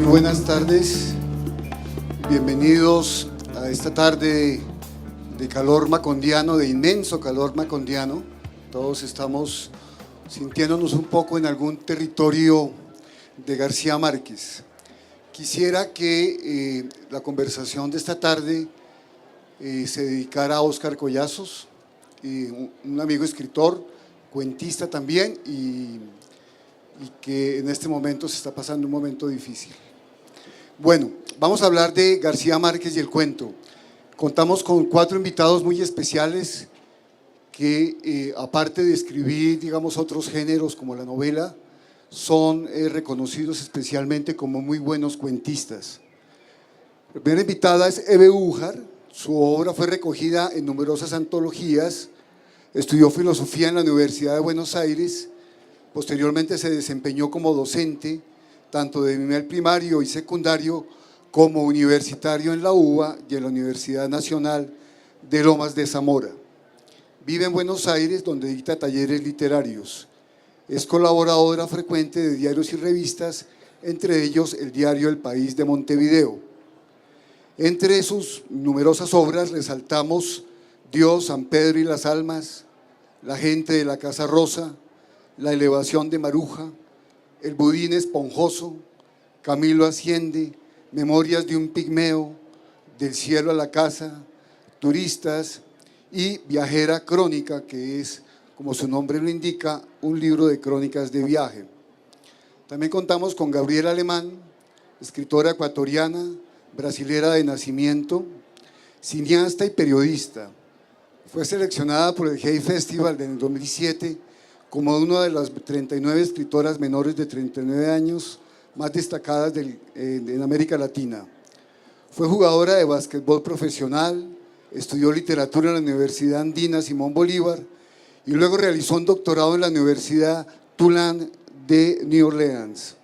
buenas tardes, bienvenidos a esta tarde de calor macondiano, de inmenso calor macondiano. Todos estamos sintiéndonos un poco en algún territorio de García Márquez. Quisiera que la conversación de esta tarde se dedicara a Óscar Collazos, un amigo escritor, cuentista también, y que en este momento se está pasando un momento difícil. Bueno, vamos a hablar de García Márquez y el cuento. Contamos con 4 invitados muy especiales que, aparte de escribir, digamos, otros géneros como la novela, son reconocidos especialmente como muy buenos cuentistas. La primera invitada es Eve Újar. Su obra fue recogida en numerosas antologías. Estudió filosofía en la Universidad de Buenos Aires. Posteriormente se desempeñó como docente, tanto de nivel primario y secundario, como universitario en la UBA y en la Universidad Nacional de Lomas de Zamora. Vive en Buenos Aires, donde dicta talleres literarios. Es colaboradora frecuente de diarios y revistas, entre ellos el diario El País de Montevideo. Entre sus numerosas obras resaltamos Dios, San Pedro y las almas, La gente de la Casa Rosa, La elevación de Maruja, El budín esponjoso, Camilo asciende, Memorias de un pigmeo, Del cielo a la casa, Turistas y Viajera crónica, que es, como su nombre lo indica, un libro de crónicas de viaje. También contamos con Gabriela Alemán, escritora ecuatoriana, brasilera de nacimiento, cineasta y periodista. Fue seleccionada por el Hey Festival en 2007 como una de las 39 escritoras menores de 39 años más destacadas en América Latina. Fue jugadora de básquetbol profesional, estudió literatura en la Universidad Andina Simón Bolívar y luego realizó un doctorado en la Universidad Tulane de New Orleans.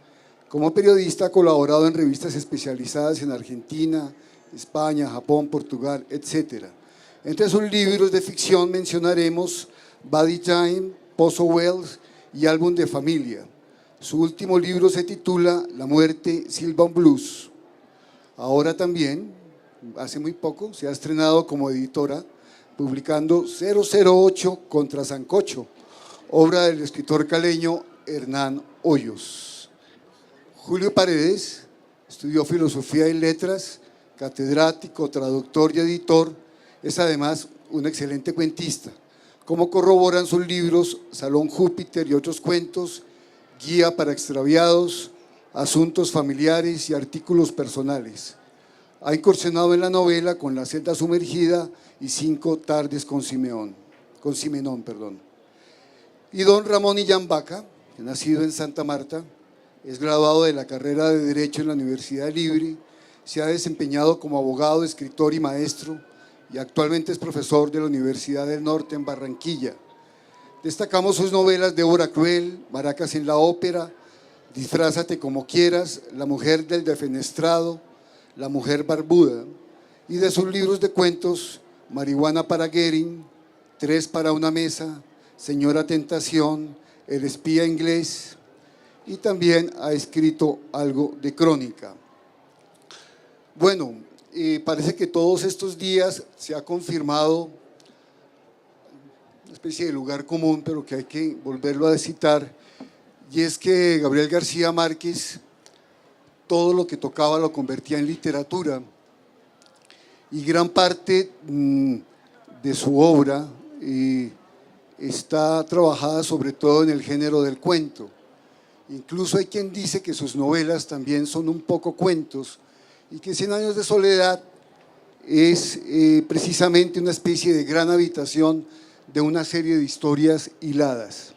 Como periodista ha colaborado en revistas especializadas en Argentina, España, Japón, Portugal, etc. Entre sus libros de ficción mencionaremos Body Time, Pozo Wells y Álbum de familia. Su último libro se titula La muerte Silvan Blues. Ahora también, hace muy poco, se ha estrenado como editora, publicando 008 contra Sancocho, obra del escritor caleño Hernán Hoyos. Julio Paredes estudió filosofía y letras, catedrático, traductor y editor. Es además un excelente cuentista, como corroboran sus libros Salón Júpiter y otros cuentos, Guía para extraviados, Asuntos familiares y artículos personales. Ha incursionado en la novela con La celda sumergida y 5 tardes con Simenón. Y don Ramón Illán Vaca, nacido en Santa Marta, es graduado de la carrera de Derecho en la Universidad Libre, se ha desempeñado como abogado, escritor y maestro, y actualmente es profesor de la Universidad del Norte en Barranquilla. Destacamos sus novelas Débora Cruel, Maracas en la ópera, Disfrázate como quieras, La mujer del defenestrado, La mujer barbuda, y de sus libros de cuentos Marihuana para Guerin, 3 para una mesa, Señora Tentación, El espía inglés, y también ha escrito algo de crónica. Bueno, parece que todos estos días se ha confirmado una especie de lugar común, pero que hay que volverlo a citar, y es que Gabriel García Márquez todo lo que tocaba lo convertía en literatura, y gran parte de su obra está trabajada sobre todo en el género del cuento. Incluso hay quien dice que sus novelas también son un poco cuentos, y que 100 años de soledad es precisamente una especie de gran habitación de una serie de historias hiladas.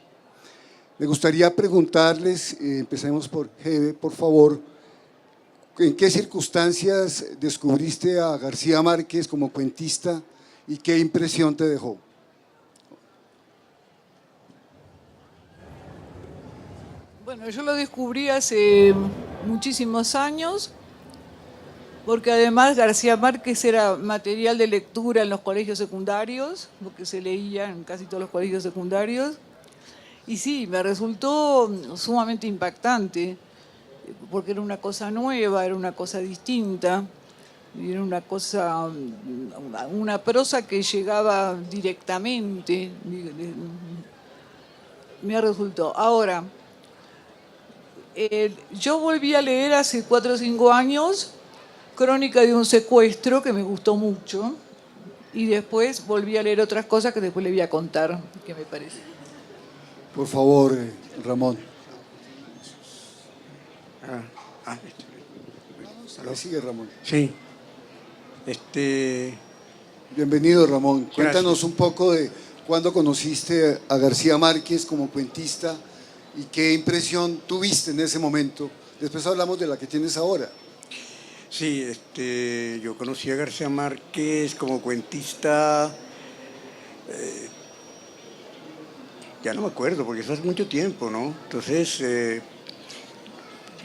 Me gustaría preguntarles, empecemos por Hebe, por favor, ¿en qué circunstancias descubriste a García Márquez como cuentista y qué impresión te dejó? Bueno, yo lo descubrí hace muchísimos años, porque además García Márquez era material de lectura en los colegios secundarios, porque se leía en casi todos los colegios secundarios, y sí, me resultó sumamente impactante. porque era una cosa nueva, era una cosa distinta, y era una cosa, una prosa que llegaba directamente, me resultó. Ahora, yo volví a leer hace 4 o 5 años Crónica de un secuestro, que me gustó mucho, y después volví a leer otras cosas que después le voy a contar, qué me parece. Por favor, Ramón. Sigue, Ramón. Sí. Bienvenido, Ramón. Gracias. Cuéntanos un poco de cuándo conociste a García Márquez como cuentista y qué impresión tuviste en ese momento. Después hablamos de la que tienes ahora. Sí, yo conocí a García Márquez como cuentista, ya no me acuerdo, porque eso hace mucho tiempo, ¿no? Entonces,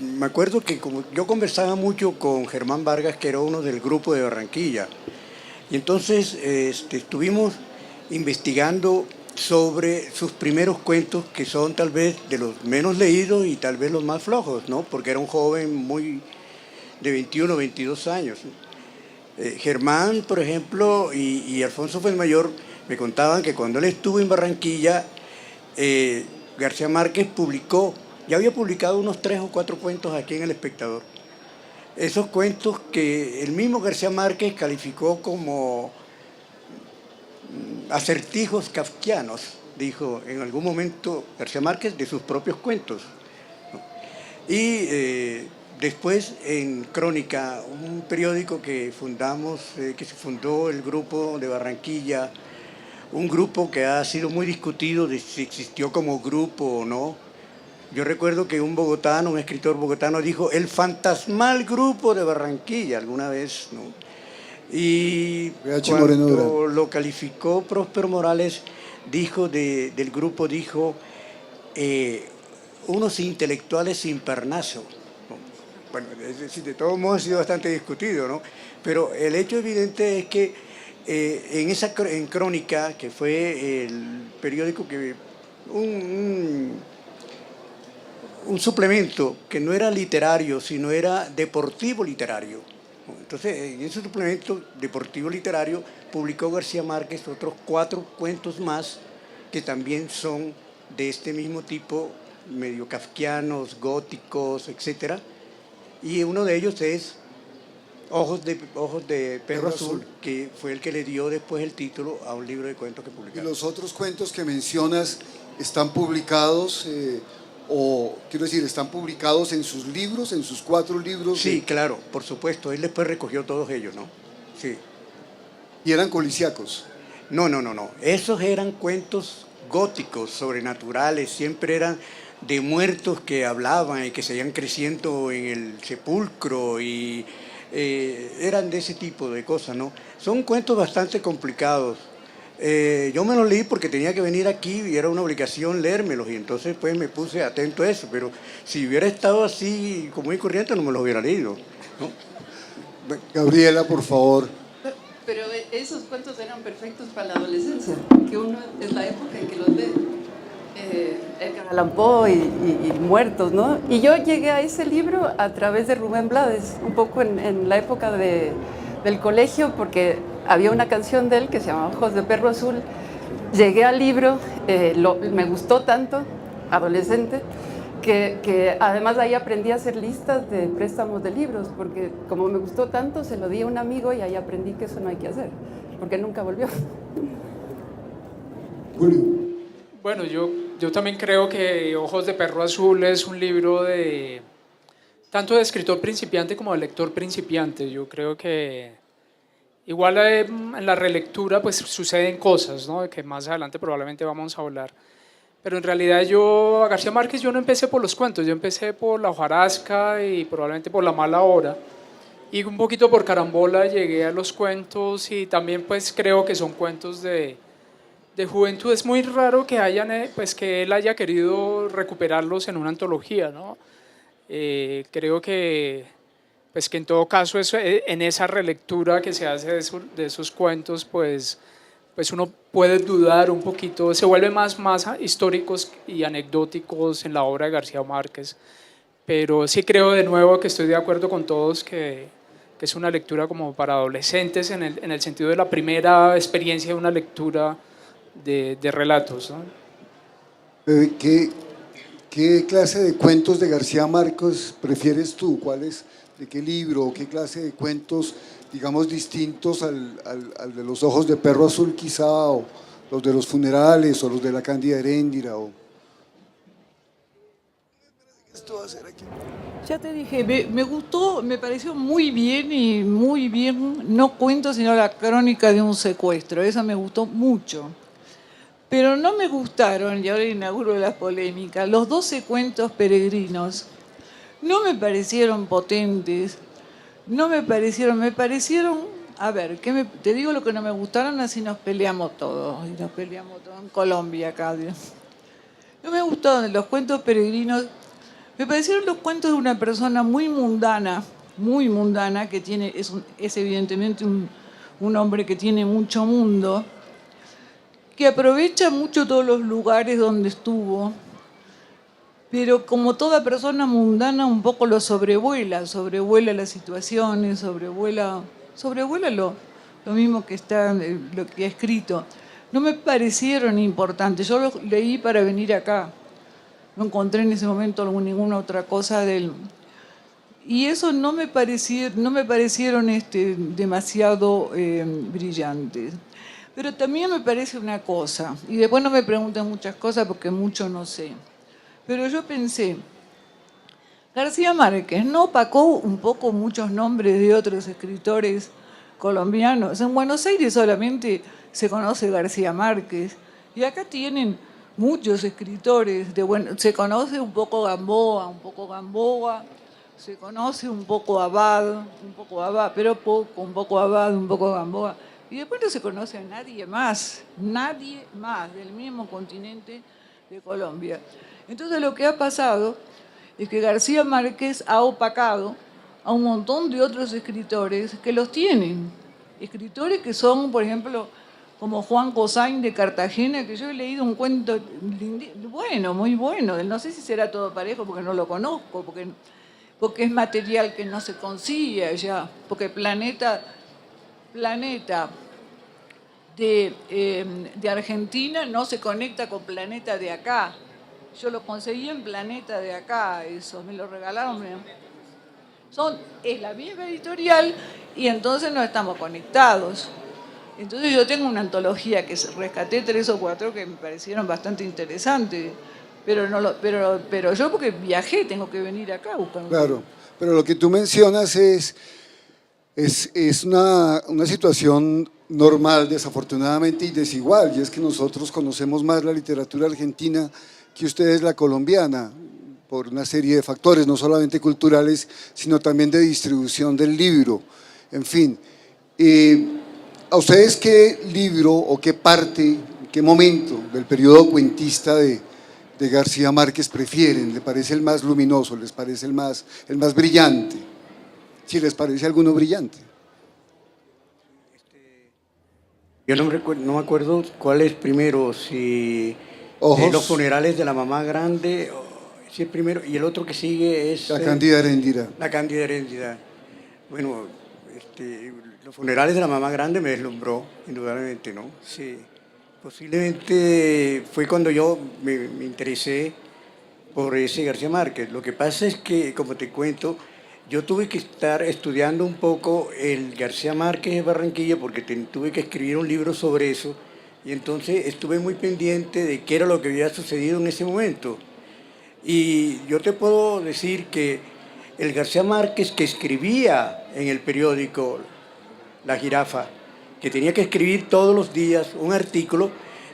me acuerdo que como yo conversaba mucho con Germán Vargas, que era uno del grupo de Barranquilla, y entonces estuvimos investigando sobre sus primeros cuentos, que son tal vez de los menos leídos y tal vez los más flojos, ¿no? Porque era un joven muy de 21, 22 años. Germán, por ejemplo, y Alfonso Fuenmayor me contaban que cuando él estuvo en Barranquilla, García Márquez ya había publicado unos 3 o 4 cuentos aquí en El Espectador. Esos cuentos que el mismo García Márquez calificó como acertijos kafkianos, dijo en algún momento García Márquez de sus propios cuentos, ¿no? Y después en Crónica, un periódico que que se fundó el grupo de Barranquilla, un grupo que ha sido muy discutido de si existió como grupo o no. Yo recuerdo que un escritor bogotano dijo el fantasmal grupo de Barranquilla alguna vez, ¿no? Y cuando lo calificó Próspero Morales, del grupo, unos intelectuales sin parnaso, ¿no? Bueno, es decir, de todos modos ha sido bastante discutido, ¿no? Pero el hecho evidente es que en Crónica, que fue el periódico que un suplemento que no era literario, sino era deportivo literario. Entonces, en ese suplemento deportivo literario publicó García Márquez otros 4 cuentos más que también son de este mismo tipo, medio kafkianos, góticos, etc. Y uno de ellos es Ojos de Perro Azul, que fue el que le dio después el título a un libro de cuentos que publicó. ¿Y los otros cuentos que mencionas están publicados? O quiero decir, ¿están publicados en sus libros, en sus 4 libros? Sí, claro, por supuesto. Él después recogió todos ellos, ¿no? Sí. ¿Y eran policíacos? No. Esos eran cuentos góticos, sobrenaturales. Siempre eran de muertos que hablaban y que seguían creciendo en el sepulcro y eran de ese tipo de cosas, ¿no? Son cuentos bastante complicados. Yo me los leí porque tenía que venir aquí y era una obligación leérmelos y entonces pues me puse atento a eso, pero si hubiera estado así común y corriente no me los hubiera leído, ¿no? Gabriela, por favor. Pero esos cuentos eran perfectos para la adolescencia, que uno es la época en que los lee. Edgar Allan Poe y Muertos, ¿no? Y yo llegué a ese libro a través de Rubén Blades, un poco en la época del colegio, porque había una canción de él que se llamaba Ojos de Perro Azul. Llegué al libro, me gustó tanto, adolescente, que además ahí aprendí a hacer listas de préstamos de libros, porque como me gustó tanto, se lo di a un amigo y ahí aprendí que eso no hay que hacer, porque nunca volvió. Bueno, yo también creo que Ojos de Perro Azul es un libro tanto de escritor principiante como de lector principiante. Yo creo que igual en la relectura pues suceden cosas, ¿no? Que más adelante probablemente vamos a hablar. Pero en realidad a García Márquez yo no empecé por los cuentos, yo empecé por La hojarasca y probablemente por La mala hora. Y un poquito por carambola llegué a los cuentos y también pues creo que son cuentos de juventud. Es muy raro que que él haya querido recuperarlos en una antología, ¿no? Creo que en todo caso en esa relectura que se hace de esos cuentos, pues uno puede dudar un poquito, se vuelve más históricos y anecdóticos en la obra de García Márquez, pero sí creo de nuevo que estoy de acuerdo con todos que es una lectura como para adolescentes en el sentido de la primera experiencia de una lectura de relatos, ¿no? ¿Qué clase de cuentos de García Márquez prefieres tú? ¿De qué libro o qué clase de cuentos, digamos, distintos al de Los ojos de perro azul quizá, o los de los funerales, o los de la Cándida Heréndira? Ya te dije, me gustó, me pareció muy bien, no cuento sino la crónica de un secuestro, esa me gustó mucho. Pero no me gustaron, y ahora inauguro las polémicas, los 12 cuentos peregrinos. No me parecieron potentes, me parecieron, a ver, te digo lo que no me gustaron, así nos peleamos todos, y nos peleamos todos en Colombia acá. No me gustaron los cuentos peregrinos, me parecieron los cuentos de una persona muy mundana, que es evidentemente un hombre que tiene mucho mundo, que aprovecha mucho todos los lugares donde estuvo, pero como toda persona mundana un poco lo sobrevuela las situaciones, sobrevuela lo mismo que está, lo que ha escrito. No me parecieron importantes, yo los leí para venir acá, no encontré en ese momento ninguna otra cosa de él. Y eso no me parecieron demasiado brillantes. Pero también me parece una cosa, y después no me pregunten muchas cosas porque mucho no sé, pero yo pensé, García Márquez no opacó un poco muchos nombres de otros escritores colombianos. En Buenos Aires solamente se conoce García Márquez, y acá tienen muchos escritores, se conoce un poco Gamboa, se conoce un poco Abad, pero poco, un poco Abad, un poco Gamboa. Y después no se conoce a nadie más del mismo continente de Colombia. Entonces lo que ha pasado es que García Márquez ha opacado a un montón de otros escritores que los tienen. Escritores que son, por ejemplo, como Juan Cosain de Cartagena, que yo he leído un cuento bueno, muy bueno. No sé si será todo parejo porque no lo conozco, porque es material que no se consigue allá, porque Planeta de Argentina no se conecta con Planeta de acá. Yo lo conseguí en Planeta de acá, eso, me lo regalaron. Es la misma editorial y entonces no estamos conectados. Entonces yo tengo una antología que rescaté 3 o 4 que me parecieron bastante interesantes, pero yo porque viajé tengo que venir acá a buscar. Claro, pero lo que tú mencionas es una situación normal, desafortunadamente, y desigual, y es que nosotros conocemos más la literatura argentina que ustedes la colombiana, por una serie de factores, no solamente culturales, sino también de distribución del libro. En fin, ¿a ustedes qué libro o qué parte, qué momento del periodo cuentista de García Márquez prefieren? ¿Le parece el más luminoso? ¿Les parece el más brillante? Si les parece alguno brillante. Yo no me acuerdo cuál es primero, si Los funerales de la mamá grande, si es primero, y el otro que sigue es... La Cándida Heréndira. La Cándida Heréndira. Bueno, Los funerales de la mamá grande me deslumbró, indudablemente, ¿no? Sí, posiblemente fue cuando yo me interesé por ese García Márquez. Lo que pasa es que, como te cuento, yo tuve que estar estudiando un poco el García Márquez de Barranquilla porque tuve que escribir un libro sobre eso, y entonces estuve muy pendiente de qué era lo que había sucedido en ese momento. Y yo te puedo decir que el García Márquez que escribía en el periódico La Jirafa, que tenía que escribir todos los días un artículo,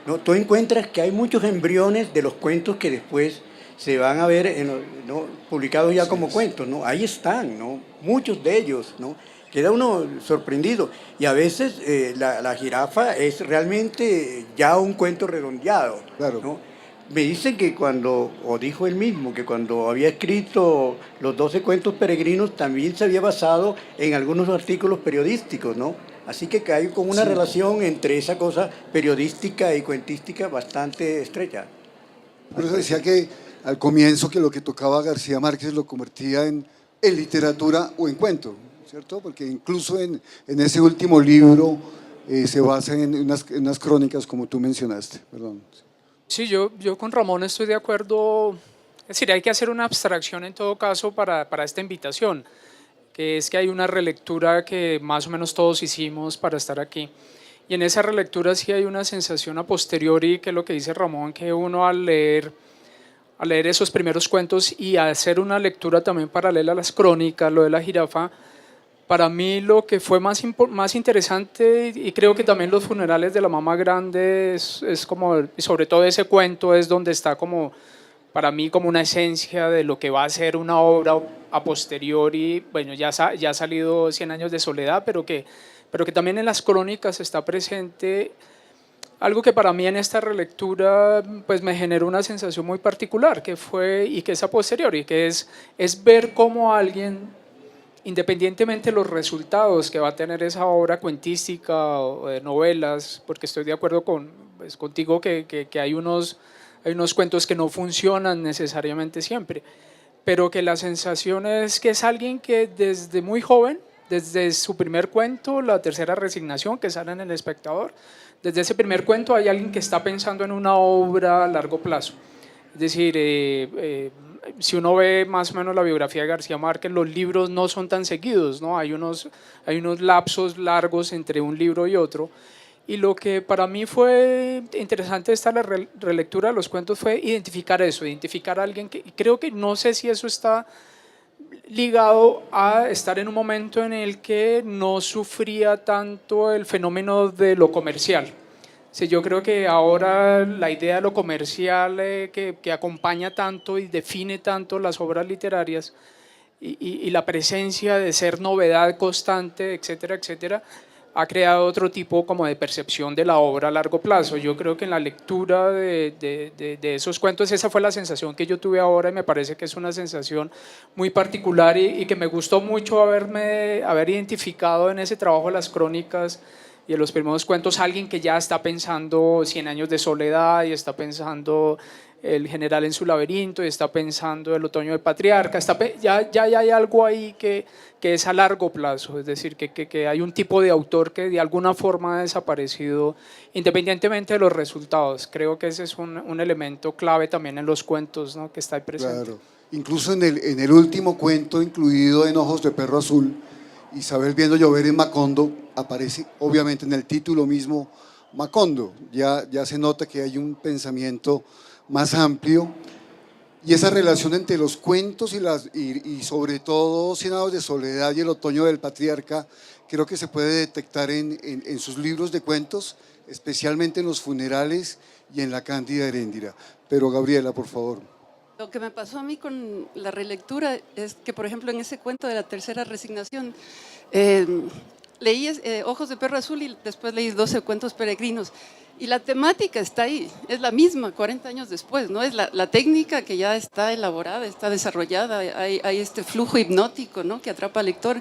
¿no? Tú encuentras que hay muchos embriones de los cuentos que después se van a ver ¿no? publicados ya como cuentos, ¿no? Ahí están, ¿no? Muchos de ellos, ¿no? Queda uno sorprendido. Y a veces la Jirafa es realmente ya un cuento redondeado, claro, ¿no? Me dicen que o dijo él mismo, que cuando había escrito los 12 cuentos peregrinos también se había basado en algunos artículos periodísticos, ¿no? Así que hay como una relación entre esa cosa periodística y cuentística bastante estrecha. Por eso decía que al comienzo que lo que tocaba García Márquez lo convertía en literatura o en cuento, ¿cierto? Porque incluso en ese último libro se basa en unas crónicas como tú mencionaste. Perdón. Sí, yo con Ramón estoy de acuerdo. Es decir, hay que hacer una abstracción en todo caso para esta invitación, que es que hay una relectura que más o menos todos hicimos para estar aquí. Y en esa relectura sí hay una sensación a posteriori, que es lo que dice Ramón, que uno al leer esos primeros cuentos y hacer una lectura también paralela a las crónicas, lo de la jirafa, para mí lo que fue más interesante, y creo que también los funerales de la mamá grande es como, sobre todo ese cuento es donde está como, para mí como una esencia de lo que va a ser una obra a posteriori. Bueno, ya ha salido 100 años de soledad, pero que también en las crónicas está presente algo que para mí en esta relectura pues me generó una sensación muy particular, que fue, y que es a posteriori, que es ver cómo alguien, independientemente de los resultados que va a tener esa obra cuentística o de novelas, porque estoy de acuerdo contigo que hay unos cuentos que no funcionan necesariamente siempre, pero que la sensación es que es alguien que desde muy joven, desde su primer cuento, La tercera resignación, que sale en El Espectador, desde ese primer cuento hay alguien que está pensando en una obra a largo plazo. Es decir, si uno ve más o menos la biografía de García Márquez, los libros no son tan seguidos, ¿no? Hay unos lapsos largos entre un libro y otro. Y lo que para mí fue interesante de esta relectura de los cuentos fue identificar eso, identificar a alguien que, y creo que no sé si eso está ligado a estar en un momento en el que no sufría tanto el fenómeno de lo comercial. Sí, yo creo que ahora la idea de lo comercial que acompaña tanto y define tanto las obras literarias y la presencia de ser novedad constante, etcétera, etcétera, ha creado otro tipo como de percepción de la obra a largo plazo. Yo creo que en la lectura de esos cuentos esa fue la sensación que yo tuve ahora, y me parece que es una sensación muy particular y que me gustó mucho haber identificado en ese trabajo de las crónicas y en los primeros cuentos alguien que ya está pensando 100 años de soledad y está pensando El general en su laberinto y está pensando El otoño del patriarca. Ya hay algo ahí que es a largo plazo, es decir, que hay un tipo de autor que de alguna forma ha desaparecido independientemente de los resultados. Creo que ese es un elemento clave también en los cuentos, ¿no?, que está ahí presente. Claro. Incluso en el último cuento incluido en Ojos de Perro Azul, Isabel viendo llover en Macondo, aparece obviamente en el título mismo Macondo. Ya se nota que hay un pensamiento más amplio, y esa relación entre los cuentos y sobre todo 100 años de soledad y El otoño del patriarca, creo que se puede detectar en sus libros de cuentos, especialmente en Los funerales y en La cándida Heréndira. Pero Gabriela, por favor. Lo que me pasó a mí con la relectura es que, por ejemplo, en ese cuento de La tercera resignación, leí Ojos de Perro Azul y después leí 12 cuentos peregrinos. Y la temática está ahí, es la misma 40 años después, ¿no? Es la técnica que ya está elaborada, está desarrollada, hay este flujo hipnótico, ¿no?, que atrapa al lector,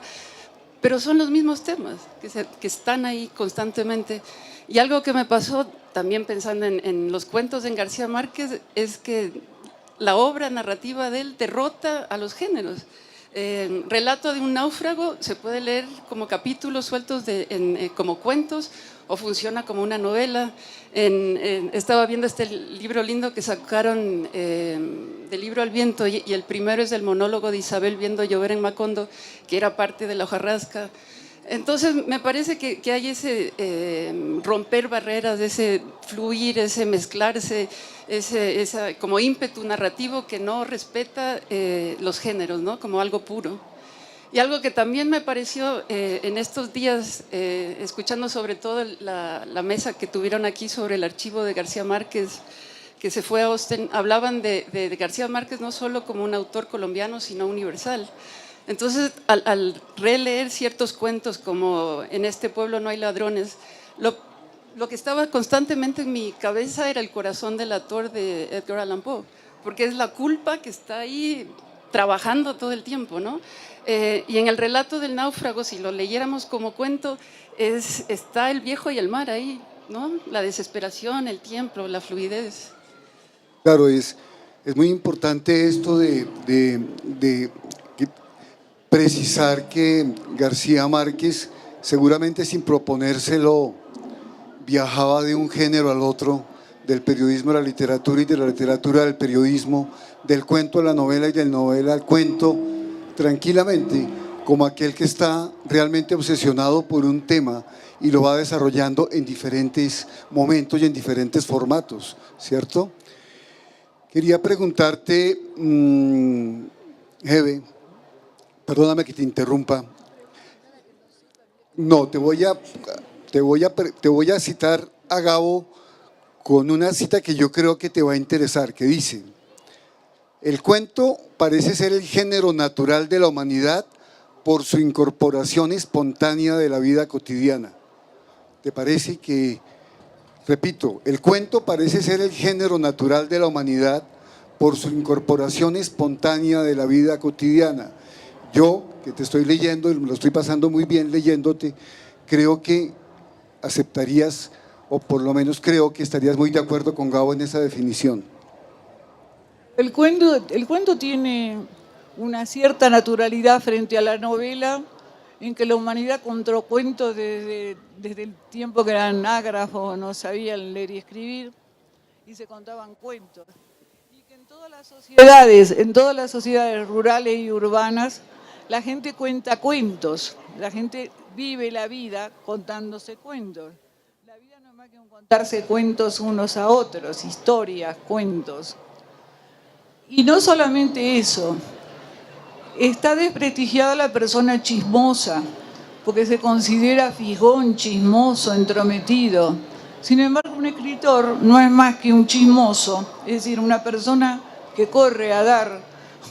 pero son los mismos temas que están ahí constantemente. Y algo que me pasó también pensando en los cuentos de García Márquez es que la obra narrativa de él derrota a los géneros. Relato de un náufrago se puede leer como capítulos sueltos como cuentos, o funciona como una novela. Estaba viendo este libro lindo que sacaron del libro Al viento, y el primero es el monólogo de Isabel viendo llover en Macondo, que era parte de La hojarasca. Entonces me parece que hay ese romper barreras, ese fluir, ese mezclarse, ese como ímpetu narrativo que no respeta los géneros, ¿no?, como algo puro. Y algo que también me pareció en estos días, escuchando sobre todo la mesa que tuvieron aquí sobre el archivo de García Márquez, que se fue a Austin, hablaban de García Márquez no solo como un autor colombiano, sino universal. Entonces, al releer ciertos cuentos como En este pueblo no hay ladrones, lo que estaba constantemente en mi cabeza era El corazón del actor de Edgar Allan Poe, porque es la culpa que está ahí trabajando todo el tiempo, ¿no? Y en el relato del náufrago, si lo leyéramos como cuento, está el viejo y el mar ahí, ¿no? La desesperación, el tiempo, la fluidez. Claro, Es muy importante esto de precisar que García Márquez, seguramente sin proponérselo, viajaba de un género al otro, del periodismo a la literatura y de la literatura al periodismo, del cuento a la novela y del novela al cuento, tranquilamente, como aquel que está realmente obsesionado por un tema y lo va desarrollando en diferentes momentos y en diferentes formatos, ¿cierto? Quería preguntarte, Hebe, perdóname que te interrumpa. No, te voy a citar a Gabo con una cita que yo creo que te va a interesar, que dice: el cuento parece ser el género natural de la humanidad por su incorporación espontánea de la vida cotidiana. ¿Te parece que, repito, el cuento parece ser el género natural de la humanidad por su incorporación espontánea de la vida cotidiana? Yo, que te estoy leyendo, y me lo estoy pasando muy bien leyéndote, creo que aceptarías, o por lo menos creo que estarías muy de acuerdo con Gabo en esa definición. El cuento tiene una cierta naturalidad frente a la novela, en que la humanidad contó cuentos desde el tiempo que eran ágrafos, no sabían leer y escribir, y se contaban cuentos. Y que en todas las sociedades rurales y urbanas, la gente cuenta cuentos, la gente vive la vida contándose cuentos. La vida no es más que contarse cuentos unos a otros, historias, cuentos. Y no solamente eso, está desprestigiada la persona chismosa, porque se considera fijón, chismoso, entrometido. Sin embargo, un escritor no es más que un chismoso, es decir, una persona que corre a dar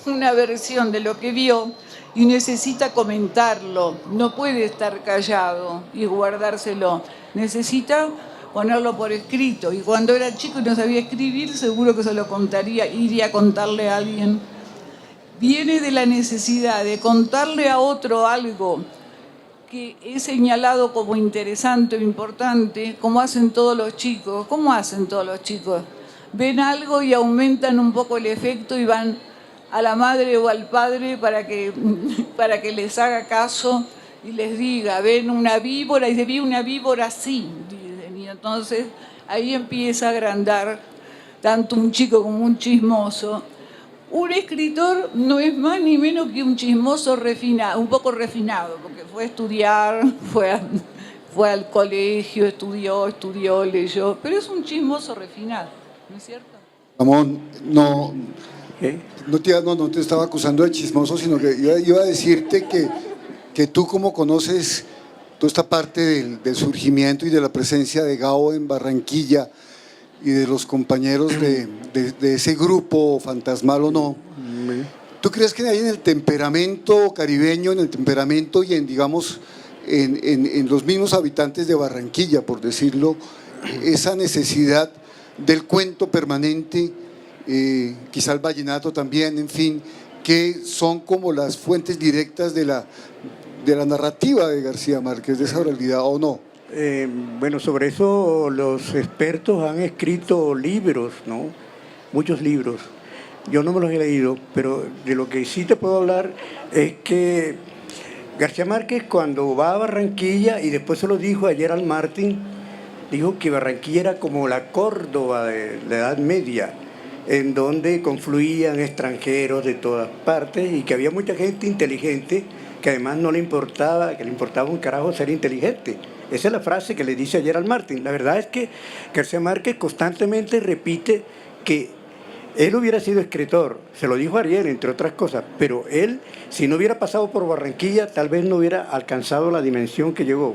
una versión de lo que vio y necesita comentarlo, no puede estar callado y guardárselo, necesita ponerlo por escrito. Y cuando era chico y no sabía escribir, seguro que se lo contaría, iría a contarle a alguien. Viene de la necesidad de contarle a otro algo que es señalado como interesante o importante, como hacen todos los chicos. ¿Cómo hacen todos los chicos? Ven algo y aumentan un poco el efecto y van a la madre o al padre para que les haga caso y les diga: ven una víbora, y se vi una víbora así. Y entonces ahí empieza a agrandar tanto un chico como un chismoso. Un escritor no es más ni menos que un chismoso refinado, un poco refinado, porque fue a estudiar, fue al colegio, estudió, leyó, pero es un chismoso refinado, ¿no es cierto? Ramón, no te estaba acusando de chismoso, sino que iba a decirte que tú, como conoces toda esta parte del surgimiento y de la presencia de Gabo en Barranquilla y de los compañeros de ese grupo, fantasmal o no, ¿tú crees que hay en el temperamento caribeño, en el temperamento y en los mismos habitantes de Barranquilla, por decirlo, esa necesidad del cuento permanente, quizá el vallenato también, en fin, que son como las fuentes directas de la narrativa de García Márquez, de esa oralidad, o no? Bueno, sobre eso los expertos han escrito libros, ¿no? Muchos libros. Yo no me los he leído, pero de lo que sí te puedo hablar es que García Márquez, cuando va a Barranquilla, y después se lo dijo a Gerald Martin, dijo que Barranquilla era como la Córdoba de la Edad Media, en donde confluían extranjeros de todas partes y que había mucha gente inteligente que además no le importaba, que le importaba un carajo ser inteligente. Esa es la frase que le dice a Gerald Martin. La verdad es que García Márquez constantemente repite que él hubiera sido escritor, se lo dijo Ariel, entre otras cosas, pero él, si no hubiera pasado por Barranquilla, tal vez no hubiera alcanzado la dimensión que llegó.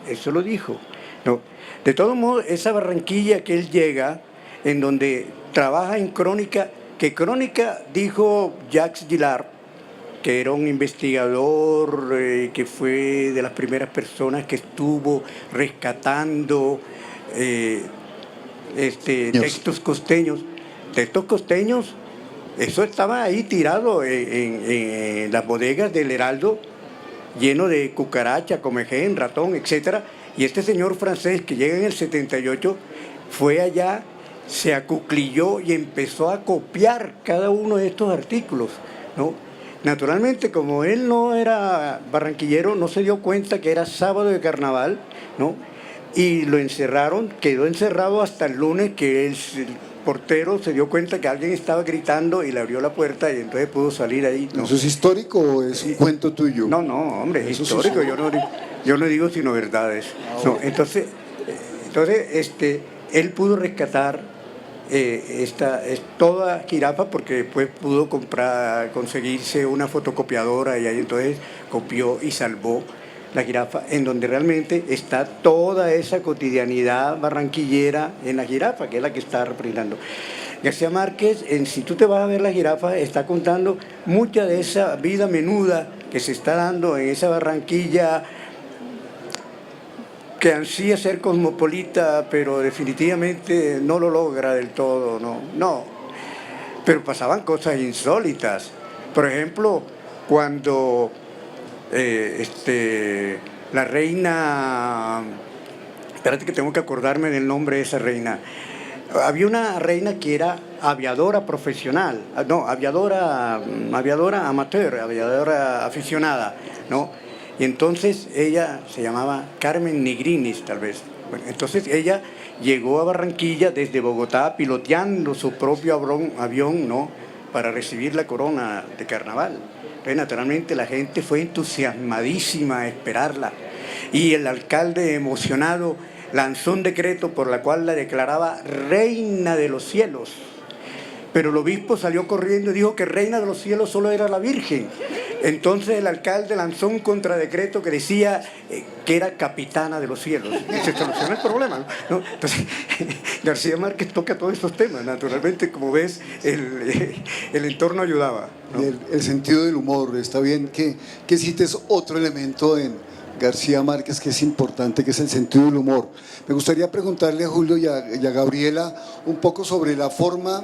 Eso lo dijo. No. De todos modos, esa Barranquilla que él llega, en donde trabaja en Crónica, que Crónica, dijo Jacques Gillard, que era un investigador que fue de las primeras personas que estuvo rescatando textos costeños. Textos costeños, eso estaba ahí tirado en las bodegas del Heraldo, lleno de cucaracha, comején, ratón, etc. Y este señor francés que llega en el 78 fue allá se acuclilló y empezó a copiar cada uno de estos artículos, ¿no? Naturalmente, como él no era barranquillero, no se dio cuenta que era sábado de carnaval, ¿no? Y lo encerraron, quedó encerrado hasta el lunes, que el portero se dio cuenta que alguien estaba gritando y le abrió la puerta y entonces pudo salir ahí, ¿no? ¿Eso es histórico o es un cuento tuyo? No, hombre, es histórico, yo no digo sino verdades. No, entonces, él pudo rescatar toda jirafa porque después pudo conseguirse una fotocopiadora y ahí entonces copió y salvó la jirafa, en donde realmente está toda esa cotidianidad barranquillera en la jirafa, que es la que está representando. García Márquez, si tú te vas a ver la jirafa, está contando mucha de esa vida menuda que se está dando en esa Barranquilla que ansía ser cosmopolita, pero definitivamente no lo logra del todo, no. Pero pasaban cosas insólitas. Por ejemplo, cuando la reina, espérate que tengo que acordarme del nombre de esa reina. Había una reina que era aviadora profesional, aviadora amateur, aviadora aficionada, ¿no? Y entonces ella se llamaba Carmen Nigrinis, tal vez. Bueno, entonces ella llegó a Barranquilla desde Bogotá piloteando su propio avión, ¿no? Para recibir la corona de carnaval. Entonces, naturalmente, la gente fue entusiasmadísima a esperarla. Y el alcalde, emocionado, lanzó un decreto por la cual la declaraba reina de los cielos. Pero el obispo salió corriendo y dijo que reina de los cielos solo era la Virgen. Entonces el alcalde lanzó un contradecreto que decía que era capitana de los cielos. Y se solucionó el problema, ¿no? Entonces, García Márquez toca todos estos temas. Naturalmente, como ves, el entorno ayudaba, ¿no? El sentido del humor, está bien que cites otro elemento en García Márquez que es importante, que es el sentido del humor. Me gustaría preguntarle a Julio y a Gabriela un poco sobre la forma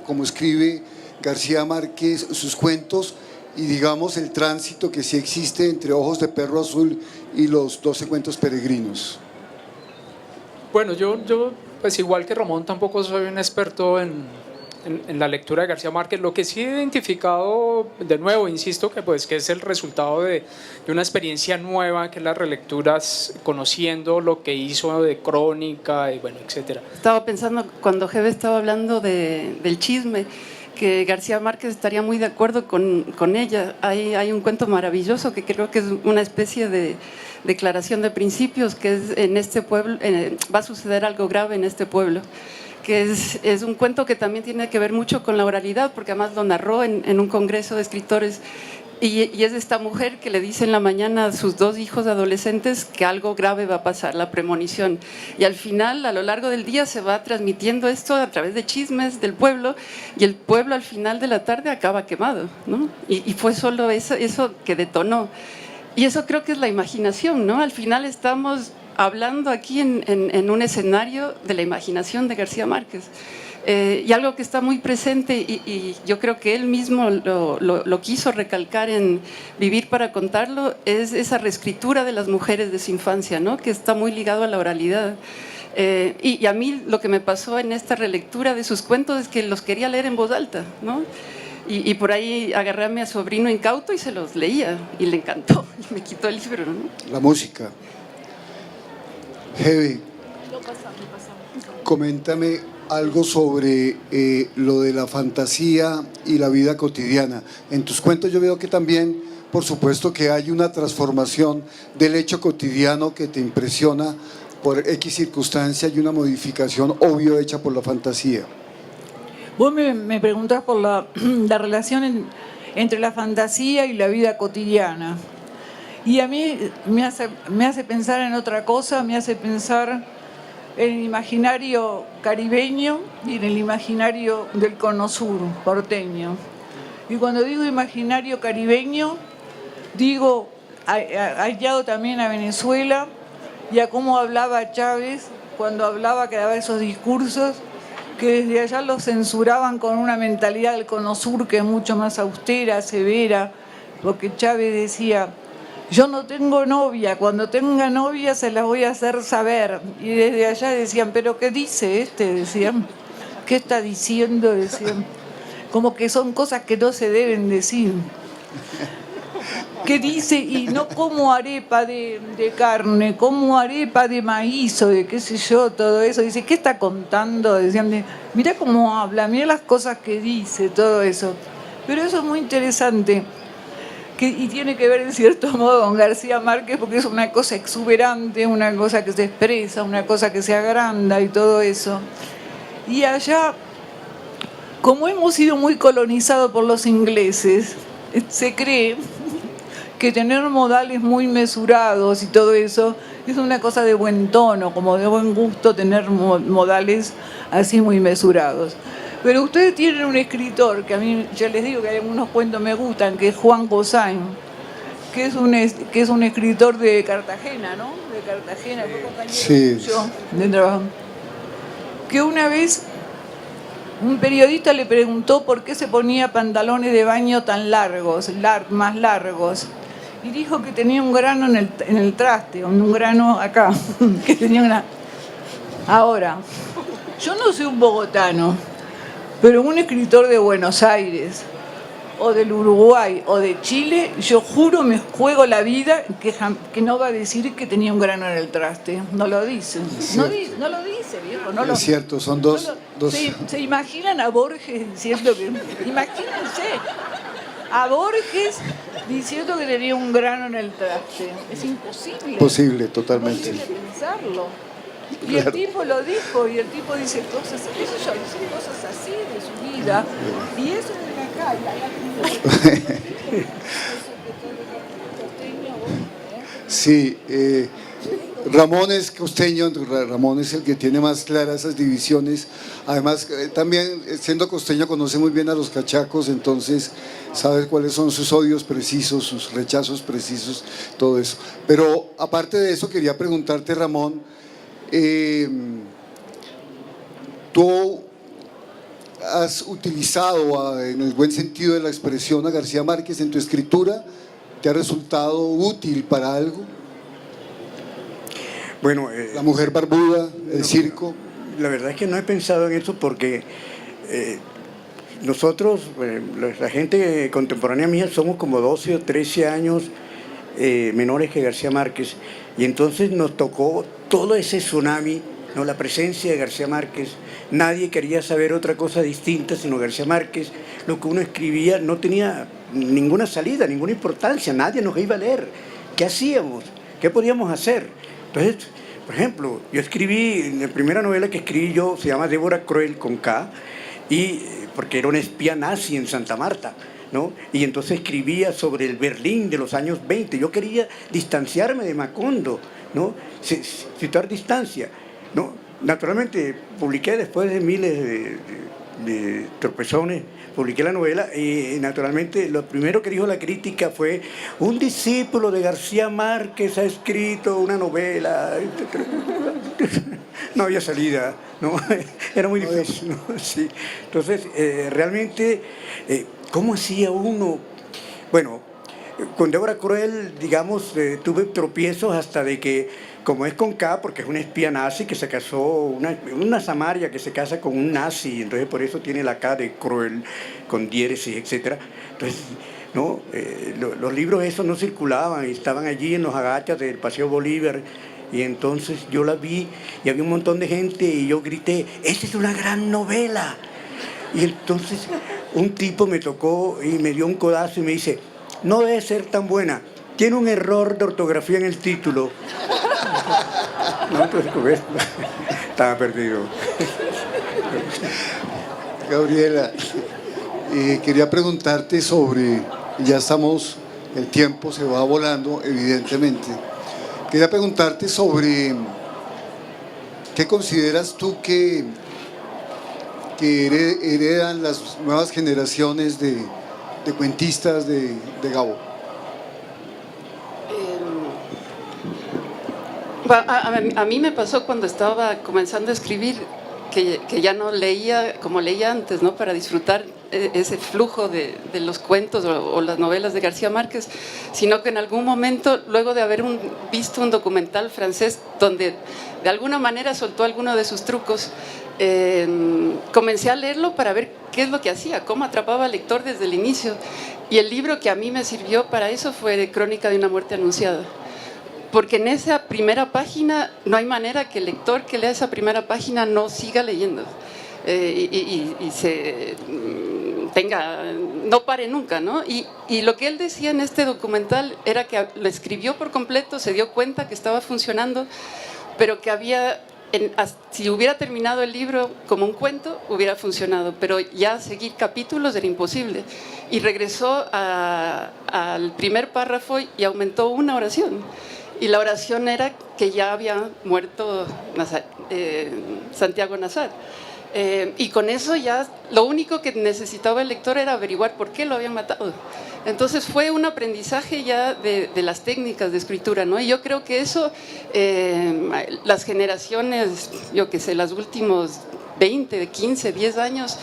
como escribe García Márquez sus cuentos y digamos el tránsito que sí existe entre Ojos de Perro Azul y los 12 cuentos peregrinos. Bueno, yo pues igual que Ramón tampoco soy un experto en la lectura de García Márquez. Lo que sí he identificado, de nuevo, insisto, que es el resultado de una experiencia nueva, que es las relecturas, conociendo lo que hizo de crónica y bueno, etcétera. Estaba pensando, cuando Jebe estaba hablando del chisme, que García Márquez estaría muy de acuerdo con ella. Hay un cuento maravilloso que creo que es una especie de declaración de principios, que es en este pueblo, va a suceder algo grave en este pueblo, que es un cuento que también tiene que ver mucho con la oralidad, porque además lo narró en un congreso de escritores, y es esta mujer que le dice en la mañana a sus 2 hijos adolescentes que algo grave va a pasar, la premonición, y al final, a lo largo del día, se va transmitiendo esto a través de chismes del pueblo, y el pueblo al final de la tarde acaba quemado, ¿no? Y fue solo eso que detonó, y eso creo que es la imaginación, ¿no? Al final estamos hablando aquí en un escenario de la imaginación de García Márquez. Y algo que está muy presente, y yo creo que él mismo lo quiso recalcar en Vivir para contarlo, es esa reescritura de las mujeres de su infancia, ¿no? Que está muy ligado a la oralidad. Y a mí lo que me pasó en esta relectura de sus cuentos es que los quería leer en voz alta, ¿no? Y por ahí agarré a mi sobrino incauto y se los leía, y le encantó, y me quitó el libro, ¿no? La música. Jebe, coméntame algo sobre lo de la fantasía y la vida cotidiana. En tus cuentos yo veo que también, por supuesto, que hay una transformación del hecho cotidiano que te impresiona por X circunstancia y una modificación obvio hecha por la fantasía. Vos me preguntás por la relación entre la fantasía y la vida cotidiana. Y a mí me hace pensar en otra cosa, me hace pensar en el imaginario caribeño y en el imaginario del Cono Sur porteño. Y cuando digo imaginario caribeño, digo hallado también a Venezuela y a cómo hablaba Chávez cuando que daba esos discursos que desde allá los censuraban con una mentalidad del Cono Sur que es mucho más austera, severa, porque Chávez decía: yo no tengo novia, cuando tenga novia se las voy a hacer saber. Y desde allá decían, ¿pero qué dice este? Decían, ¿qué está diciendo? Decían, como que son cosas que no se deben decir. ¿Qué dice? Y no como arepa de carne, como arepa de maíz o de qué sé yo, todo eso. Dice, ¿qué está contando? Decían, mirá cómo habla, mirá las cosas que dice, todo eso. Pero eso es muy interesante. Y tiene que ver en cierto modo con García Márquez porque es una cosa exuberante, una cosa que se expresa, una cosa que se agranda y todo eso. Y allá, como hemos sido muy colonizados por los ingleses, se cree que tener modales muy mesurados y todo eso es una cosa de buen tono, como de buen gusto tener modales así muy mesurados. Pero ustedes tienen un escritor, que a mí ya les digo que hay algunos cuentos que me gustan, que es Juan Cosain, que es un escritor de Cartagena, ¿no? De Cartagena, fue compañero tuyo de trabajo. Que una vez un periodista le preguntó por qué se ponía pantalones de baño tan largos, más largos. Y dijo que tenía un grano en el traste, un grano acá, que tenía una... Ahora, yo no soy un bogotano, pero un escritor de Buenos Aires, o del Uruguay, o de Chile, yo juro, me juego la vida que no va a decir que tenía un grano en el traste. No lo dice. No lo dice, viejo. No es cierto, son dos... ¿Se imaginan a Borges diciendo que... Imagínense a Borges diciendo que tenía un grano en el traste. Es imposible. Posible, totalmente. Imposible pensarlo. Y Claro. el tipo lo dijo, y el tipo dice cosas, eso ya dice cosas así de su vida. Y eso es de acá, Sí, Ramón es costeño, Ramón es el que tiene más claras esas divisiones. Además, también siendo costeño conoce muy bien a los cachacos, entonces sabe cuáles son sus odios precisos, sus rechazos precisos, todo eso. Pero aparte de eso, quería preguntarte, Ramón, tú has utilizado, en el buen sentido de la expresión, a García Márquez en tu escritura. ¿Te ha resultado útil para algo? Bueno, La mujer barbuda, el circo. La verdad es que no he pensado en eso porque nosotros, la gente contemporánea mía, somos como 12 o 13 años menores que García Márquez, y entonces nos tocó todo ese tsunami, ¿no? La presencia de García Márquez. Nadie quería saber otra cosa distinta sino García Márquez. Lo que uno escribía no tenía ninguna salida, ninguna importancia, nadie nos iba a leer. ¿Qué hacíamos? ¿Qué podíamos hacer? Entonces, por ejemplo, yo escribí, la primera novela que escribí yo se llama Débora Cruel, con K, y porque era una espía nazi en Santa Marta, ¿no? Y entonces escribía sobre el Berlín de los años 20. Yo quería distanciarme de Macondo, ¿no? Situar distancia, ¿no? Naturalmente, publiqué después de miles de tropezones, publiqué la novela y naturalmente lo primero que dijo la crítica fue: un discípulo de García Márquez ha escrito una novela. No había salida, ¿no? Era muy difícil, ¿no? Sí. Entonces, realmente, ¿cómo hacía uno? Bueno, con Débora Cruel, digamos, tuve tropiezos hasta de que, como es con K, porque es una espía nazi que se casó, una samaria que se casa con un nazi, entonces por eso tiene la K de Cruel, con diéresis, etc. Entonces, ¿no? Los libros esos no circulaban, estaban allí en los agachas del Paseo Bolívar, y entonces yo la vi y había un montón de gente y yo grité: ¡esta es una gran novela! Y entonces un tipo me tocó y me dio un codazo y me dice: no debe ser tan buena, tiene un error de ortografía en el título. No, entonces, ¿ves? Estaba perdido. Gabriela, quería preguntarte sobre, ya estamos, el tiempo se va volando, evidentemente. Quería preguntarte sobre qué consideras tú que heredan las nuevas generaciones de cuentistas de Gabo. A mí me pasó cuando estaba comenzando a escribir que ya no leía como leía antes, ¿no? Para disfrutar ese flujo de los cuentos o las novelas de García Márquez, sino que en algún momento, luego de haber visto un documental francés donde de alguna manera soltó alguno de sus trucos, comencé a leerlo para ver qué es lo que hacía, cómo atrapaba al lector desde el inicio. Y el libro que a mí me sirvió para eso fue Crónica de una muerte anunciada. Porque en esa primera página no hay manera que el lector que lea esa primera página no siga leyendo y se no pare nunca, ¿no? Y lo que él decía en este documental era que lo escribió por completo, se dio cuenta que estaba funcionando, pero que si hubiera terminado el libro como un cuento, hubiera funcionado, pero ya seguir capítulos era imposible. Y regresó al primer párrafo y aumentó una oración. Y la oración era que ya había muerto Santiago Nazar. Y con eso ya lo único que necesitaba el lector era averiguar por qué lo habían matado. Entonces fue un aprendizaje ya de las técnicas de escritura, ¿no? Y yo creo que eso, las generaciones, yo que sé, los últimos 20, 15, 10 años,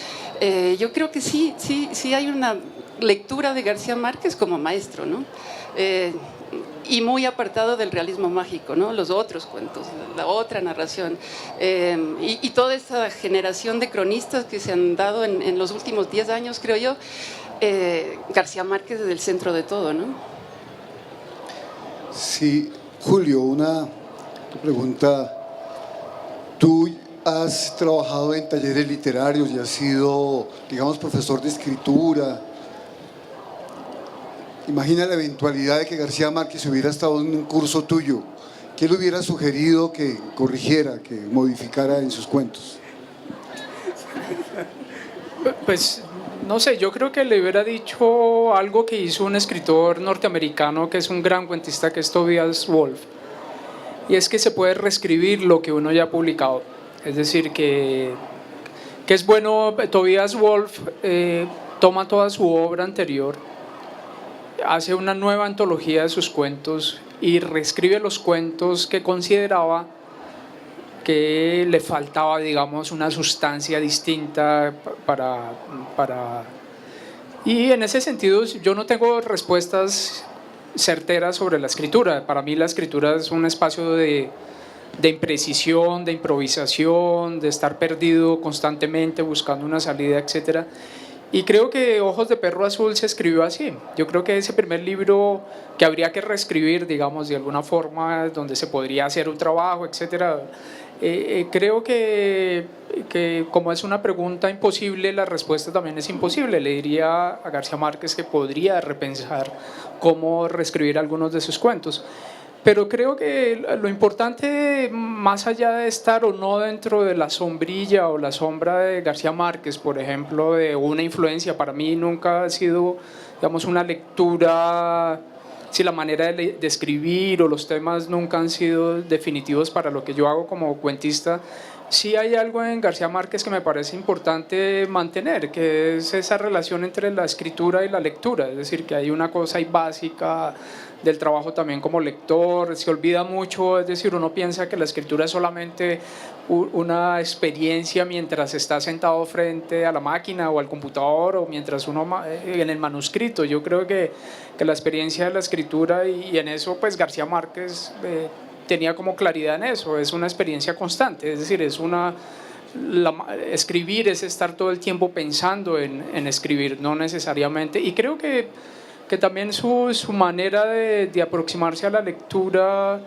yo creo que sí hay una lectura de García Márquez como maestro, ¿no? Y muy apartado del realismo mágico, ¿no? Los otros cuentos, la otra narración. Y toda esa generación de cronistas que se han dado en los últimos 10 años, creo yo, García Márquez es el centro de todo, ¿no? Sí, Julio, una pregunta. Tú has trabajado en talleres literarios y has sido, digamos, profesor de escritura. Imagina la eventualidad de que García Márquez hubiera estado en un curso tuyo. ¿Qué le hubiera sugerido que corrigiera, que modificara en sus cuentos? Pues no sé, yo creo que le hubiera dicho algo que hizo un escritor norteamericano que es un gran cuentista, que es Tobias Wolff, y es que se puede reescribir lo que uno ya ha publicado. Es decir, que es bueno. Tobias Wolff toma toda su obra anterior, hace una nueva antología de sus cuentos y reescribe los cuentos que consideraba que le faltaba, digamos, una sustancia distinta Y en ese sentido yo no tengo respuestas certeras sobre la escritura. Para mí la escritura es un espacio de imprecisión, de improvisación, de estar perdido constantemente buscando una salida, etcétera. Y creo que Ojos de Perro Azul se escribió así. Yo creo que ese primer libro que habría que reescribir, digamos, de alguna forma, donde se podría hacer un trabajo, etcétera. Creo que como es una pregunta imposible, la respuesta también es imposible. Le diría a García Márquez que podría repensar cómo reescribir algunos de sus cuentos. Pero creo que lo importante, más allá de estar o no dentro de la sombrilla o la sombra de García Márquez, por ejemplo, de una influencia, para mí nunca ha sido, digamos, una lectura, si la manera de escribir o los temas nunca han sido definitivos para lo que yo hago como cuentista. Sí hay algo en García Márquez que me parece importante mantener, que es esa relación entre la escritura y la lectura, es decir, que hay una cosa ahí básica del trabajo también como lector. Se olvida mucho, es decir, uno piensa que la escritura es solamente una experiencia mientras está sentado frente a la máquina o al computador o mientras uno en el manuscrito. Yo creo que la experiencia de la escritura, y en eso pues García Márquez tenía como claridad en eso, es una experiencia constante, es decir, escribir es estar todo el tiempo pensando en escribir, no necesariamente. Y creo que también su manera de aproximarse a la lectura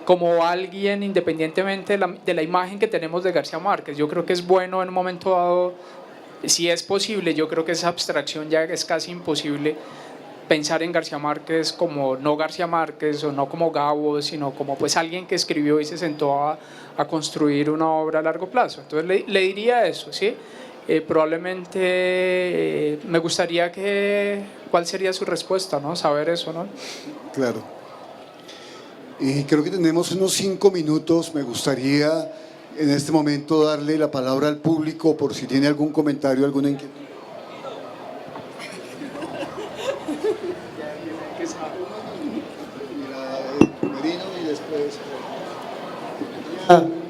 como alguien, independientemente de la imagen que tenemos de García Márquez. Yo creo que es bueno en un momento dado, si es posible, yo creo que esa abstracción ya es casi imposible, pensar en García Márquez como no García Márquez o no como Gabo, sino como pues alguien que escribió y se sentó a construir una obra a largo plazo. Entonces le diría eso, ¿sí? Probablemente me gustaría ¿cuál sería su respuesta, ¿no? Saber eso, ¿no? Claro. Y creo que tenemos unos 5 minutos. Me gustaría en este momento darle la palabra al público por si tiene algún comentario, alguna inquietud.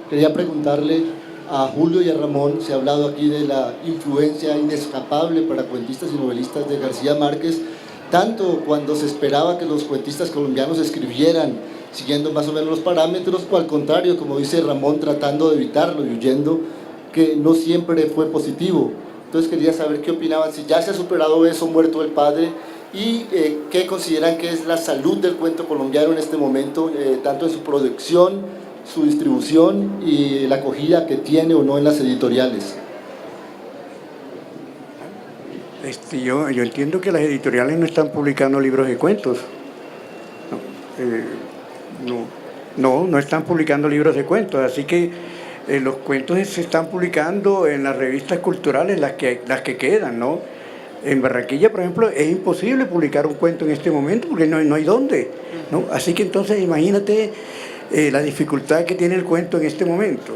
Quería preguntarle a Julio y a Ramón. Se ha hablado aquí de la influencia inescapable para cuentistas y novelistas de García Márquez, tanto cuando se esperaba que los cuentistas colombianos escribieran siguiendo más o menos los parámetros, o al contrario, como dice Ramón, tratando de evitarlo y huyendo, que no siempre fue positivo. Entonces quería saber qué opinaban, si ya se ha superado eso, muerto el padre, y qué consideran que es la salud del cuento colombiano en este momento, tanto en su producción, su distribución y la acogida que tiene o no en las editoriales. Yo entiendo que las editoriales no están publicando libros de cuentos. No están publicando libros de cuentos, así que los cuentos se están publicando en las revistas culturales, las que quedan, ¿no? En Barranquilla, por ejemplo, es imposible publicar un cuento en este momento porque no hay dónde, ¿no? Así que entonces imagínate la dificultad que tiene el cuento en este momento,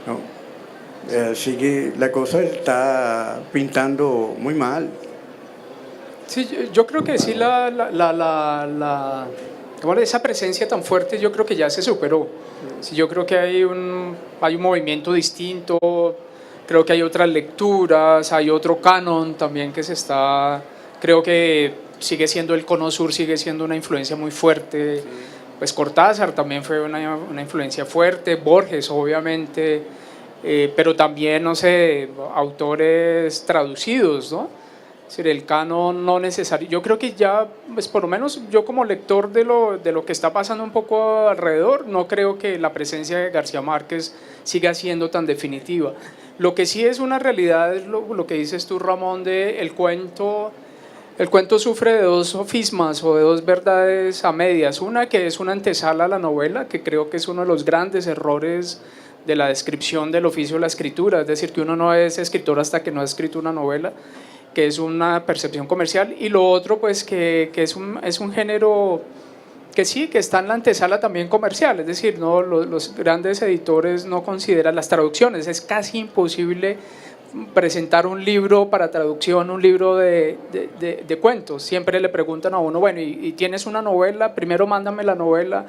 ¿no? Así que la cosa está pintando muy mal. Sí, yo creo que sí, esa presencia tan fuerte yo creo que ya se superó. Sí, yo creo que hay un movimiento distinto, creo que hay otras lecturas, hay otro canon también que se está, creo que sigue siendo el Cono Sur, sigue siendo una influencia muy fuerte. Sí. Pues Cortázar también fue una influencia fuerte, Borges obviamente, pero también, no sé, autores traducidos, ¿no? Es decir, el canon no necesario. Yo creo que ya, pues por lo menos yo como lector de lo que está pasando un poco alrededor, no creo que la presencia de García Márquez siga siendo tan definitiva. Lo que sí es una realidad es lo que dices tú, Ramón, de el cuento sufre de dos sofismas o de dos verdades a medias. Una que es una antesala a la novela, que creo que es uno de los grandes errores de la descripción del oficio de la escritura, es decir, que uno no es escritor hasta que no ha escrito una novela, que es una percepción comercial, y lo otro pues que es un género que sí, que está en la antesala también comercial, es decir, no, los grandes editores no consideran las traducciones, es casi imposible presentar un libro para traducción, un libro de cuentos. Siempre le preguntan a uno, bueno, ¿y tienes una novela? Primero mándame la novela.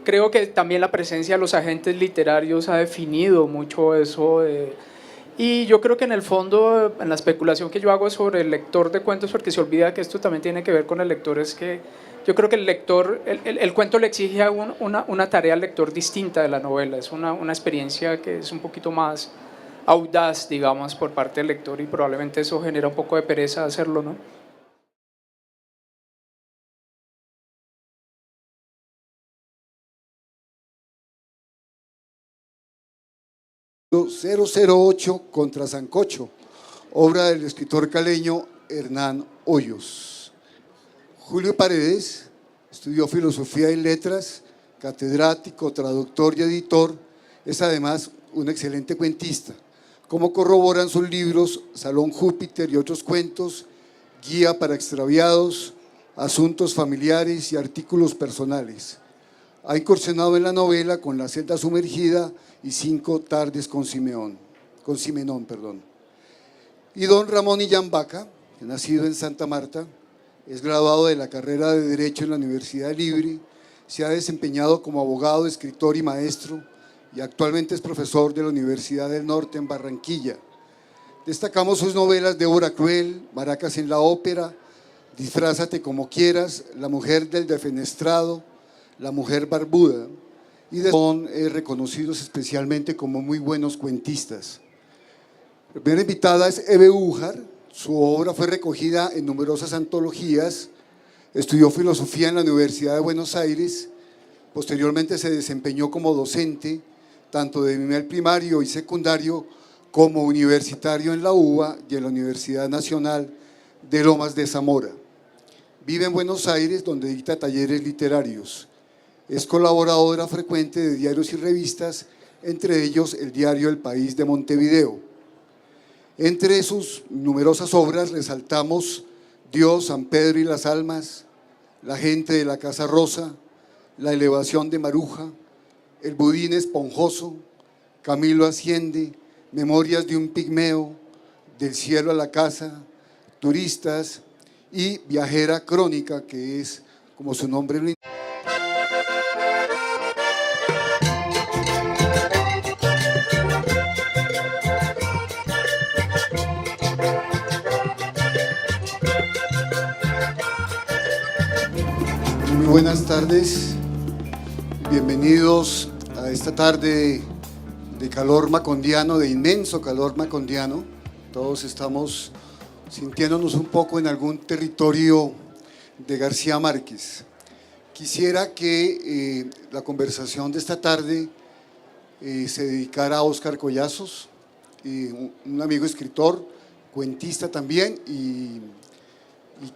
Creo que también la presencia de los agentes literarios ha definido mucho eso. Y yo creo que en el fondo, en la especulación que yo hago sobre el lector de cuentos, porque se olvida que esto también tiene que ver con el lector, es que yo creo que el lector, el cuento le exige a una tarea al lector distinta de la novela. Es una experiencia que es un poquito más audaz, digamos, por parte del lector, y probablemente eso genera un poco de pereza hacerlo, ¿no? ...008 contra Sancocho, obra del escritor caleño Hernán Hoyos. Julio Paredes estudió Filosofía y Letras, catedrático, traductor y editor. Es además un excelente cuentista, como corroboran sus libros Salón Júpiter y otros cuentos, Guía para extraviados, Asuntos familiares y artículos personales. Ha incursionado en la novela con La celda sumergida y 5 tardes con Simenón. Y don Ramón Illán Vaca, nacido en Santa Marta, es graduado de la carrera de Derecho en la Universidad Libre, se ha desempeñado como abogado, escritor y maestro, y actualmente es profesor de la Universidad del Norte en Barranquilla. Destacamos sus novelas Débora Cruel, Maracas en la ópera, Disfrázate como quieras, La mujer del defenestrado, La mujer barbuda, y son reconocidos especialmente como muy buenos cuentistas. La primera invitada es Eve Újar. Su obra fue recogida en numerosas antologías, estudió filosofía en la Universidad de Buenos Aires, posteriormente se desempeñó como docente, tanto de nivel primario y secundario, como universitario en la UBA y en la Universidad Nacional de Lomas de Zamora. Vive en Buenos Aires, donde dicta talleres literarios. Es colaboradora frecuente de diarios y revistas, entre ellos el diario El País de Montevideo. Entre sus numerosas obras resaltamos Dios, San Pedro y las almas, La gente de la Casa Rosa, La elevación de Maruja, El budín esponjoso, Camilo asciende, Memorias de un pigmeo, Del cielo a la casa, Turistas y Viajera crónica, que es como su nombre lo indica. buenas tardes. Bienvenidos a esta tarde de calor macondiano, de inmenso calor macondiano. Todos estamos sintiéndonos un poco en algún territorio de García Márquez. Quisiera que la conversación de esta tarde se dedicara a Óscar Collazos, un amigo escritor, cuentista también, y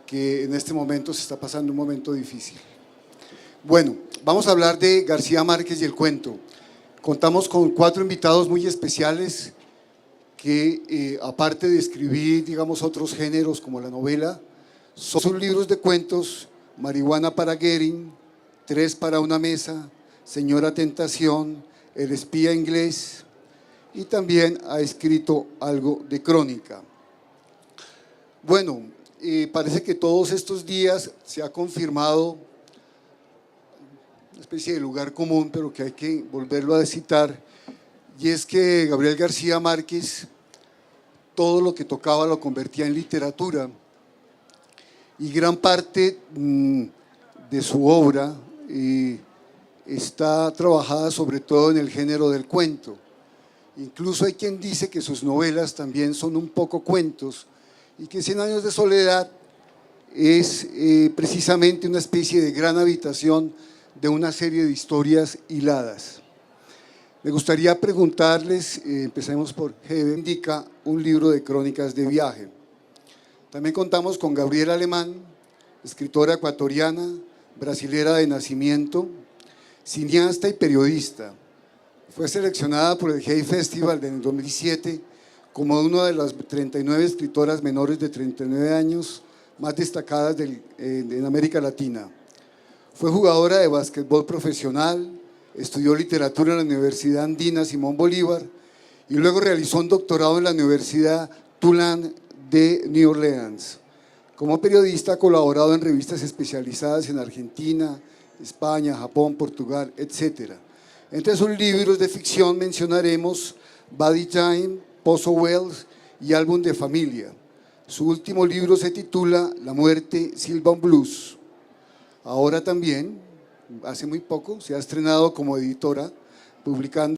que en este momento se está pasando un momento difícil. Bueno, vamos a hablar de García Márquez y el cuento. Contamos con 4 invitados muy especiales que, aparte de escribir, digamos, otros géneros como la novela, son sus libros de cuentos: Marihuana para Goering, 3 para una mesa, Señora Tentación, El espía inglés, y también ha escrito algo de crónica. Bueno, parece que todos estos días se ha confirmado una especie de lugar común, pero que hay que volverlo a citar, y es que Gabriel García Márquez todo lo que tocaba lo convertía en literatura, y gran parte de su obra está trabajada sobre todo en el género del cuento. Incluso hay quien dice que sus novelas también son un poco cuentos, y que 100 años de soledad es precisamente una especie de gran habitación de una serie de historias hiladas. Me gustaría preguntarles, empecemos por Hebe, indica un libro de crónicas de viaje. También contamos con Gabriela Alemán, escritora ecuatoriana, brasilera de nacimiento, cineasta y periodista. Fue seleccionada por el Hay Festival en el 2007 como una de las 39 escritoras menores de 39 años más destacadas en América Latina. Fue jugadora de básquetbol profesional, estudió literatura en la Universidad Andina Simón Bolívar y luego realizó un doctorado en la Universidad Tulane de New Orleans. Como periodista ha colaborado en revistas especializadas en Argentina, España, Japón, Portugal, etc. Entre sus libros de ficción mencionaremos Body Time, Pozo Wells y Álbum de Familia. Su último libro se titula La muerte Sylvan Blues. Ahora también, hace muy poco, se ha estrenado como editora, publicando